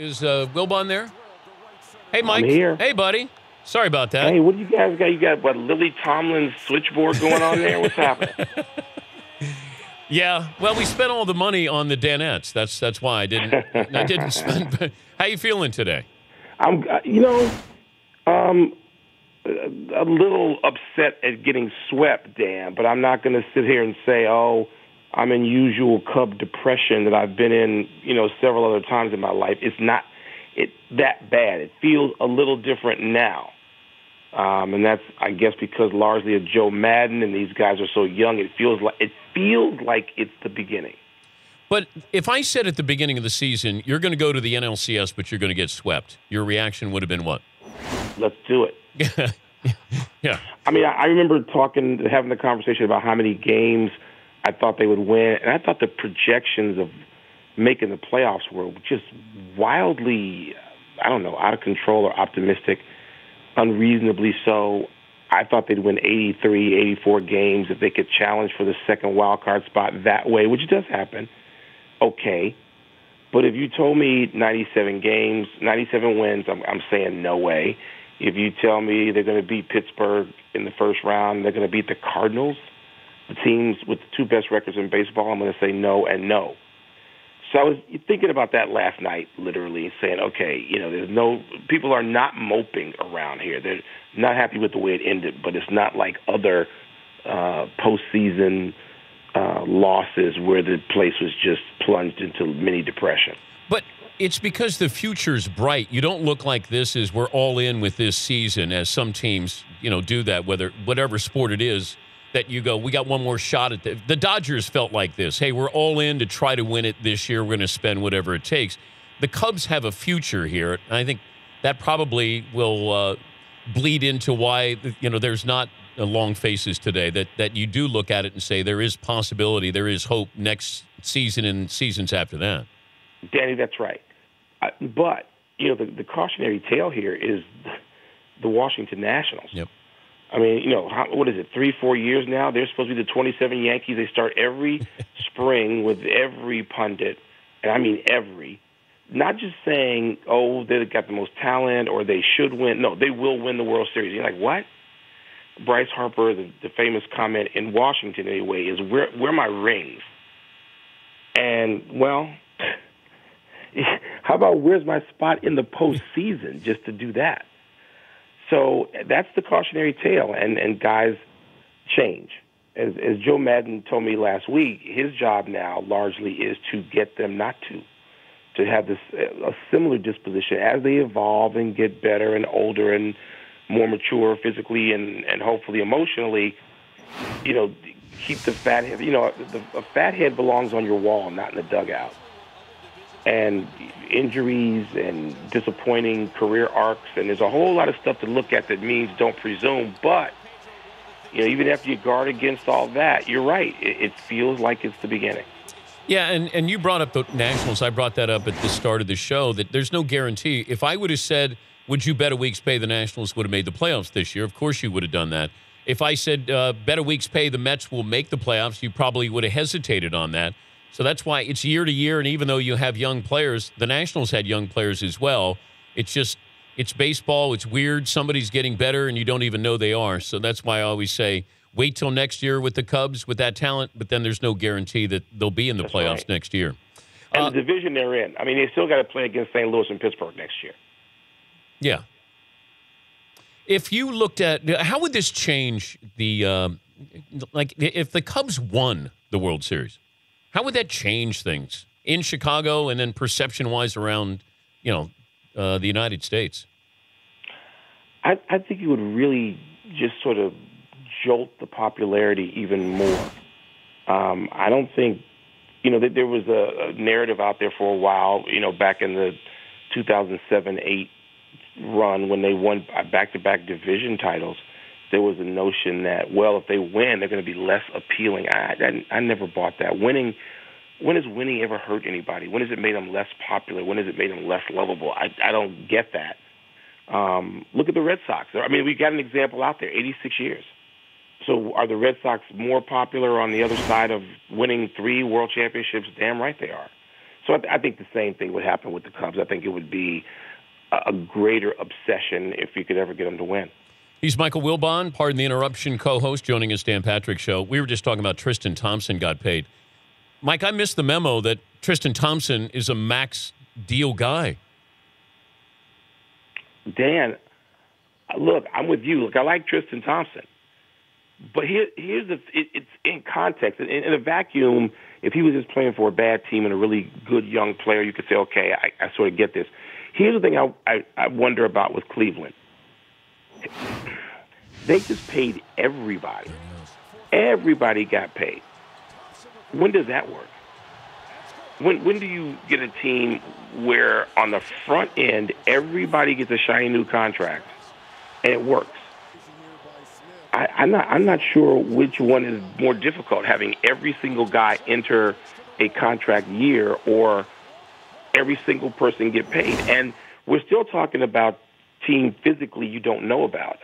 Is Wilbon there? Hey, Mike. I'm here. Hey, buddy. Sorry about that. Hey, what do you guys got? You got, what, Lily Tomlin's switchboard going on there? What's happening? Yeah, well, we spent all the money on the Danettes. That's why I didn't spend. How you feeling today? I'm, a little upset at getting swept, Dan, but I'm not going to sit here and say, oh, I'm in usual Cub depression that I've been in, several other times in my life. It's not that bad. It feels a little different now. And that's, I guess, because largely of Joe Madden and these guys are so young. It feels like it's the beginning. But if I said at the beginning of the season, you're going to go to the NLCS, but you're going to get swept, your reaction would have been what? Let's do it. Yeah. I mean, I remember having the conversation about how many games I thought they would win, and I thought the projections of making the playoffs were just wildly, out of control or optimistic, unreasonably so. I thought they'd win 83, 84 games if they could challenge for the second wild card spot that way, which does happen. Okay. But if you told me 97 games, 97 wins, I'm saying no way. If you tell me they're going to beat Pittsburgh in the first round, they're going to beat the Cardinals, the teams with the two best records in baseball, I'm going to say no and no. So I was thinking about that last night, literally, saying, okay, people are not moping around here. They're not happy with the way it ended, but it's not like other postseason losses where the place was just plunged into mini depression. But it's because the future's bright. You don't look like this as we're all in with this season, as some teams, do that, whatever sport it is, that you go, we got one more shot at it. The Dodgers felt like this. Hey, we're all in to try to win it this year. We're going to spend whatever it takes. The Cubs have a future here, and I think that probably will bleed into why, there's not long faces today, that you do look at it and say there is possibility, there is hope next season and seasons after that. Danny, that's right. But, the cautionary tale here is the Washington Nationals. Yep. I mean, what is it, 3-4 years now? They're supposed to be the 27 Yankees. They start every spring with every pundit, and I mean every, not just saying, oh, they've got the most talent or they should win. No, they will win the World Series. You're like, what? Bryce Harper, the famous comment in Washington anyway, is where are my rings? And, well, how about where's my spot in the postseason just to do that? So that's the cautionary tale, and guys change. As Joe Madden told me last week, his job now largely is to get them not to have this a similar disposition as they evolve and get better and older and more mature physically and hopefully emotionally. Keep the fat head. A fat head belongs on your wall, not in the dugout. And injuries and disappointing career arcs, and there's a whole lot of stuff to look at that means don't presume. But, even after you guard against all that, you're right. It feels like it's the beginning. Yeah, and you brought up the Nationals. I brought that up at the start of the show, that there's no guarantee. If I would have said, would you bet a week's pay the Nationals would have made the playoffs this year, of course you would have done that. If I said bet a week's pay the Mets will make the playoffs, you probably would have hesitated on that. So that's why it's year to year, and even though you have young players, the Nationals had young players as well. It's baseball. It's weird. Somebody's getting better, and you don't even know they are. So that's why I always say wait till next year with the Cubs with that talent, but then there's no guarantee that they'll be in the playoffs next year. And the division they're in. I mean, they still got to play against St. Louis and Pittsburgh next year. Yeah. If you looked at how would this change the if the Cubs won the World Series? How would that change things in Chicago and then perception-wise around, the United States? I think it would really just sort of jolt the popularity even more. I don't think, there was a narrative out there for a while, back in the 2007-8 run when they won back-to-back division titles. There was a notion that, well, if they win, they're going to be less appealing. I never bought that. When has winning ever hurt anybody? When has it made them less popular? When has it made them less lovable? I don't get that. Look at the Red Sox. I mean, we got an example out there, 86 years. So are the Red Sox more popular on the other side of winning 3 world championships? Damn right they are. So I think the same thing would happen with the Cubs. I think it would be a greater obsession if you could ever get them to win. He's Michael Wilbon, pardon the interruption, co-host, joining us Dan Patrick Show. We were just talking about Tristan Thompson got paid. Mike, I missed the memo that Tristan Thompson is a max deal guy. Dan, look, I'm with you. Look, I like Tristan Thompson. But here's it's in context. In a vacuum, if he was just playing for a bad team and a really good young player, you could say, okay, I sort of get this. Here's the thing I wonder about with Cleveland. They just paid everybody. Everybody got paid. When does that work? When do you get a team where on the front end everybody gets a shiny new contract and it works? I'm not sure which one is more difficult, having every single guy enter a contract year or every single person get paid. And we're still talking about team physically you don't know about.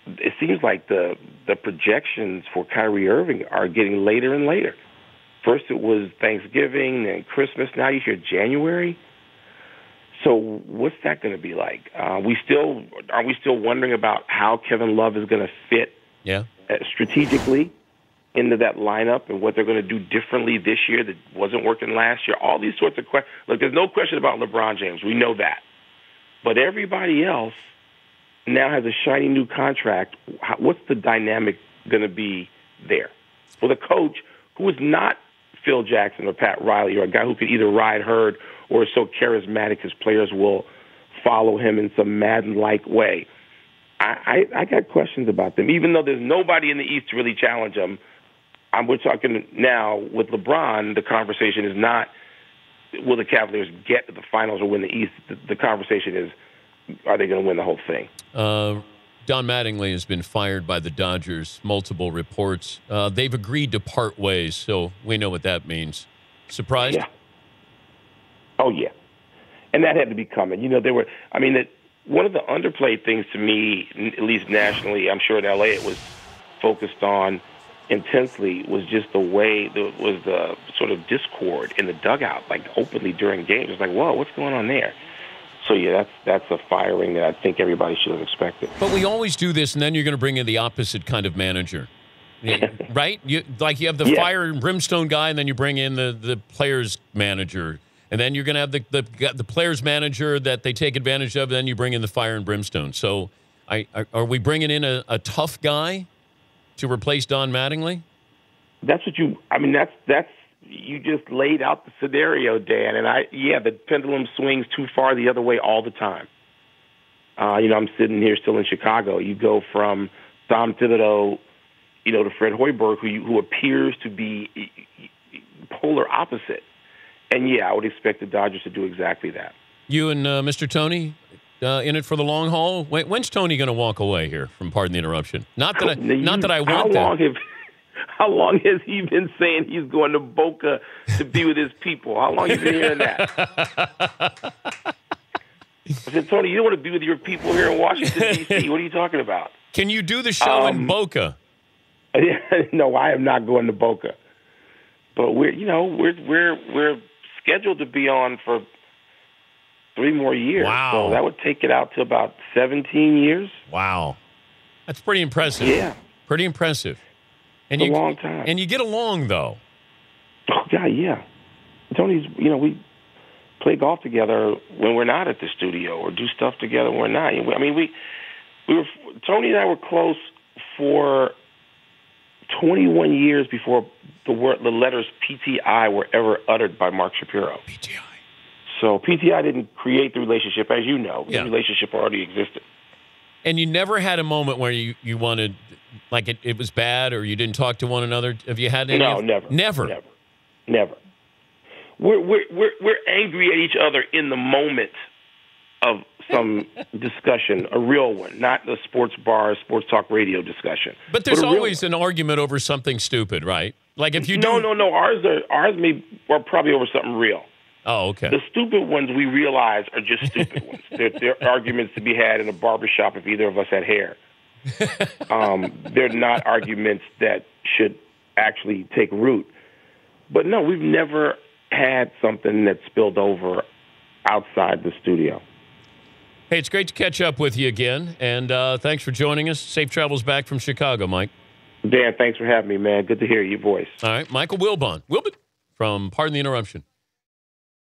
It seems like the projections for Kyrie Irving are getting later and later. First it was Thanksgiving, then Christmas. Now you hear January. So what's that going to be like? Are we still wondering about how Kevin Love is going to fit strategically into that lineup and what they're going to do differently this year that wasn't working last year? All these sorts of questions. Look, there's no question about LeBron James. We know that. But everybody else now has a shiny new contract. What's the dynamic going to be there? Well, the coach, who is not Phil Jackson or Pat Riley, or a guy who could either ride herd or is so charismatic his players will follow him in some Madden-like way. I got questions about them. Even though there's nobody in the East to really challenge them, we're talking now with LeBron, the conversation is not will the Cavaliers get to the finals or win the East. The conversation is, are they going to win the whole thing? Don Mattingly has been fired by the Dodgers, multiple reports. They've agreed to part ways, so we know what that means. Surprised? Yeah. Oh, yeah. And that had to be coming. One of the underplayed things to me, at least nationally, I'm sure in L.A. it was focused on intensely, was just the way was the sort of discord in the dugout, like openly during games. It's like, whoa, what's going on there? So, yeah, that's a firing that I think everybody should have expected. But we always do this, and then you're going to bring in the opposite kind of manager, right? You have the fire and brimstone guy, and then you bring in the players manager. And then you're going to have the players manager that they take advantage of, and then you bring in the fire and brimstone. So are we bringing in a tough guy to replace Don Mattingly? That's what you just laid out the scenario, Dan. And the pendulum swings too far the other way all the time. I'm sitting here still in Chicago. You go from Tom Thibodeau, to Fred Hoiberg, who appears to be polar opposite. And, I would expect the Dodgers to do exactly that. You and Mr. Tony in it for the long haul? When's Tony going to walk away here from Pardon the Interruption? Not that I want that. How long has he been saying he's going to Boca to be with his people? How long have you been hearing that? I said, Tony, you don't want to be with your people here in Washington, D.C. What are you talking about? Can you do the show in Boca? No, I am not going to Boca. But we're scheduled to be on for 3 more years. Wow. So that would take it out to about 17 years. Wow. That's pretty impressive. Yeah. Pretty impressive. And it's a long time. And you get along, though. Oh, God, yeah. Tony's, we play golf together when we're not at the studio or do stuff together when we're not. Tony and I were close for 21 years before the letters PTI were ever uttered by Mark Shapiro. PTI. So PTI didn't create the relationship, as you know. The relationship already existed. And you never had a moment where you wanted, like it was bad or you didn't talk to one another? Have you had any? No, never. Never. We're angry at each other in the moment of some discussion, a real one, not the sports bar, sports talk radio discussion. But there's always an argument over something stupid, right? Like if you do... No. Ours are probably over something real. Oh, okay. The stupid ones we realize are just stupid ones. They're arguments to be had in a barbershop if either of us had hair. They're not arguments that should actually take root. But no, we've never had something that spilled over outside the studio. Hey, it's great to catch up with you again, and thanks for joining us. Safe travels back from Chicago, Mike. Dan, thanks for having me, man. Good to hear your voice. All right, Michael Wilbon from Pardon the Interruption.